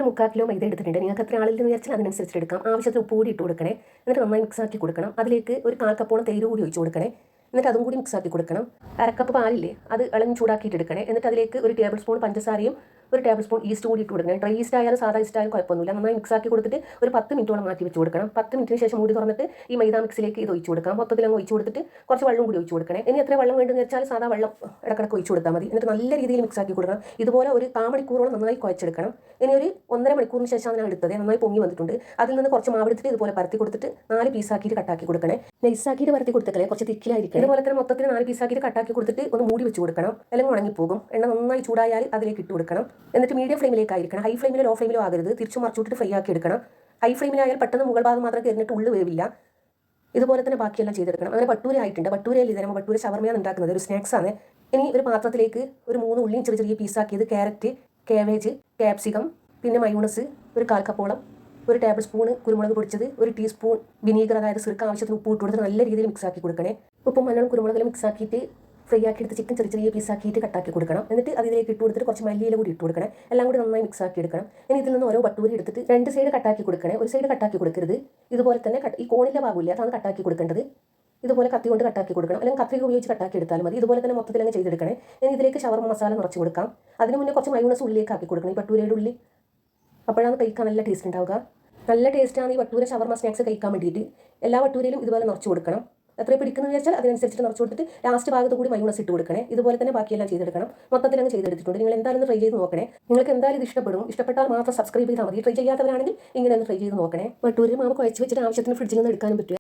3/4 kilo മൈദ എടുത്തിട്ടുണ്ട്. നിങ്ങൾക്ക് എത്ര ആളിൽ നിന്ന് വെച്ചാൽ അതിനനുസരിച്ച് എടുക്കാം. ആവശ്യത്തിന് ഉപ്പ് കൂടി ഇട്ട് കൊടുക്കണേ. എന്നിട്ട് നന്നായി മിക്സ് ആക്കി കൊടുക്കണം. അതിലേക്ക് ഒരു 1/4 കപ്പോളം തൈര് കൂടി ഒഴിച്ച് കൊടുക്കണേ. എന്നിട്ട് അതും കൂടി മിക്സ് ആക്കി കൊടുക്കണം. 1/2 കപ്പ് പാലില്ലേ, അത് ഇളഞ്ഞ് ചൂടാക്കിയിട്ട് എടുക്കണേ. എന്നിട്ട് അതിലേക്ക് 1 ടേബിൾ സ്പൂൺ പഞ്ചസാരയും 1 ടേബിൾ സ്പൂൺ ഈസ്റ്റ് കൂടി ഇട്ട് കൊടുക്കണം. ഡ്രൈ ഈസ്റ്റ് ആയാലും സാധാ ഈസ്റ്റ് ആയാലും കുഴപ്പമൊന്നുമില്ല. നന്നായി മിക്സ് ആക്കി കൊടുത്തിട്ട് ഒരു 10 മിനിറ്റോളം മാറ്റി വെച്ച് കൊടുക്കണം. 10 മിനിറ്റിന് ശേഷം മൂടി തുറന്നിട്ട് ഈ മൈദ മിക്സിലേക്ക് ഇത് ഒഴിച്ച് കൊടുക്കാം. മൊത്തത്തിൽ അങ്ങ് ഒഴിച്ച് കൊടുത്തിട്ട് കുറച്ച് വെള്ളം കൂടി ഒഴിച്ച് കൊടുക്കണേ. ഇനി എത്ര വെള്ളം വേണ്ടെന്ന് വെച്ചാൽ സാധാ വെള്ളം ഇടക്കിടക്ക് ഒഴിച്ച് കൊടുത്താൽ മതി. എന്നിട്ട് നല്ല രീതിയിൽ മിക്സ് ആക്കി കൊടുക്കണം. ഇതുപോലെ ഒരു 1/4 മണിക്കൂറോളം നന്നായി കുഴച്ചെടുക്കണം. ഇനി ഒരു 1.5 മണിക്കൂറിന് ശേഷമാണ് ഞാൻ എടുത്തത്. നന്നായി പൊങ്ങി വന്നിട്ടുണ്ട്. അതിൽ നിന്ന് കുറച്ച് മാവ് എടുത്തിട്ട് ഇതുപോലെ പരത്തി കൊടുത്തിട്ട് 4 പീസാക്കിയിട്ട് കട്ടാക്കി കൊടുക്കണേ. നൈസാക്കിയിട്ട് പരത്തി കൊടുത്തല്ലേ കുറച്ച് തിക്കിലായിരിക്കും. ഇതുപോലെ തന്നെ മൊത്തത്തിൽ 4 പീസാക്കിയിട്ട് കട്ടാക്കി കൊടുത്തിട്ട് ഒന്ന് മൂടി വെച്ച് കൊടുക്കണം. അല്ലെങ്കിൽ ഉണങ്ങിപ്പോകും. എണ്ണ നന്നായി ചൂടായാൽ അതിലേക്ക് ഇട്ട് കൊടുക്കണം. എന്നിട്ട് മീഡിയം ഫ്ലെയിമിലേക്കായിരിക്കണം. ഹൈ ഫ്ലെയിമിലോ ലോ ഫ്ലെയിമിലോ ആകരുത്. തിരിച്ചു മറിച്ചിട്ട് ഫ്രൈ ആക്കി എടുക്കണം. ഹൈ ഫ്ലെയിമിലായാൽ പെട്ടെന്ന് മുകൾ ഭാഗം മാത്രം കരിഞ്ഞിട്ട് ഉള്ളു വേവില്ല. ഇതുപോലെ തന്നെ ബാക്കിയെല്ലാം ചെയ്തെടുക്കണം. അങ്ങനെ ഭട്ടൂര ആയിട്ടുണ്ട്. ഭട്ടൂരയിൽ ഇത് നമ്മൾ ഭട്ടൂര ഷവർമയാണ് ഉണ്ടാക്കുന്നത്. ഒരു സ്നാക്സ് ആണ്. ഇനി ഒരു പാത്രത്തിലേക്ക് ഒരു 3 ഉള്ളിയും ചെറിയ ചെറിയ പീസാക്കിയത്, ക്യാരറ്റ്, കാബേജ്, ക്യാപ്സിക്കം, പിന്നെ മയോണസ്, ഒരു 1/4 കപ്പോളം, 1 ടേബിൾ സ്പൂൺ കുരുമുളക് പൊടിച്ചത്, 1 ടീസ്പൂൺ വിനീഗർ, അതായത് സിർക്ക് ആവശ്യത്തിന് ഉപ്പ് ഇട്ട് കൊടുത്ത് നല്ല രീതിയിൽ മിക്സ് ആക്കി കൊടുക്കണേ. ഉപ്പും മഞ്ഞളും കുരുമുളകിലും മിക്സ് ആക്കിയിട്ട് ഫ്രൈ ആക്കി എടുത്ത് ചിക്കൻ ചെറിയ ചെറിയ പീസാക്കിയിട്ട് കട്ടാക്കി കൊടുക്കണം. എന്നിട്ട് അതിലേക്ക് ഇട്ട് കൊടുത്തിട്ട് കുറച്ച് മല്ലിയില കൂടി ഇട്ട് കൊടുക്കണം. എല്ലാം കൂടി നന്നായി മിക്സ് ആക്കി എടുക്കണം. ഇനി ഇതിൽ നിന്ന് ഓരോ ഭട്ടൂരി എടുത്തിട്ട് 2 സൈഡ് കട്ടാക്കി കൊടുക്കണേ. ഒരു സൈഡ് കട്ടാക്കി കൊടുക്കരുത്. ഇതുപോലെ തന്നെ ഈ കോണിലെ ഭാഗമില്ല, അതാണ് കട്ടാക്കി കൊടുക്കേണ്ടത്. ഇതുപോലെ കത്തി കൊണ്ട് കട്ടാക്കി കൊടുക്കണം. അല്ലെങ്കിൽ കത്രിക ഉപയോഗിച്ച് കട്ടാക്കി എടുത്താൽ മതി. ഇതുപോലെ തന്നെ മൊത്തത്തിൽ അങ്ങ് ചെയ്തെടുക്കണേ. ഇനി ഇതിലേക്ക് ഷവർമ മസാല നിറച്ച് കൊടുക്കാം. അതിന് മുന്നേ കുറച്ച് മയോണസ് ഉള്ളിലേക്ക് ആക്കി കൊടുക്കണം. ഈ ഭട്ടൂരയുടെ ഉള്ളി, അപ്പോഴാണ് കഴിക്കാൻ നല്ല ടേസ്റ്റ് ഉണ്ടാവുക. നല്ല ടേസ്റ്റാണ് ഈ ഭട്ടൂര ഷവർമ സ്നാക്സ് കഴിക്കാൻ വേണ്ടിയിട്ട്. എല്ലാ ഭട്ടൂരയിലും ഇതുപോലെ നിറച്ച് കൊടുക്കണം. എത്ര പിടിക്കുന്നത് വെച്ചാൽ അതിനനുസരിച്ചിട്ട് നിറച്ച് കൊടുത്തിട്ട് ലാസ്റ്റ് ഭാഗത്ത് കൂടി മയോണസ് ഇട്ട് കൊടുക്കണേ. ഇതുപോലെ തന്നെ ബാക്കിയെല്ലാം ചെയ്തെടുക്കണം. മൊത്തത്തിൽ അങ്ങ് ചെയ്തെടുത്തിട്ടുണ്ട്. നിങ്ങൾ എന്തായാലും ട്രൈ ചെയ്ത് നോക്കണേ. നിങ്ങൾക്ക് എന്തായാലും ഇത് ഇഷ്ടപ്പെടും. ഇഷ്ടപ്പെട്ടാൽ മാത്രം സബ്സ്ക്രൈബ് ചെയ്താൽ മതി. ട്രൈ ചെയ്യാത്തവരാണെങ്കിൽ ഇങ്ങനെ ഒന്ന് ട്രൈ ചെയ്ത് നോക്കണേ. ഭട്ടൂര മാവ് കുഴച്ച് വെച്ചിട്ട് ആവശ്യത്തിന് ഫ്രിഡ്ജിൽ നിന്ന് എടുക്കാനും പറ്റും.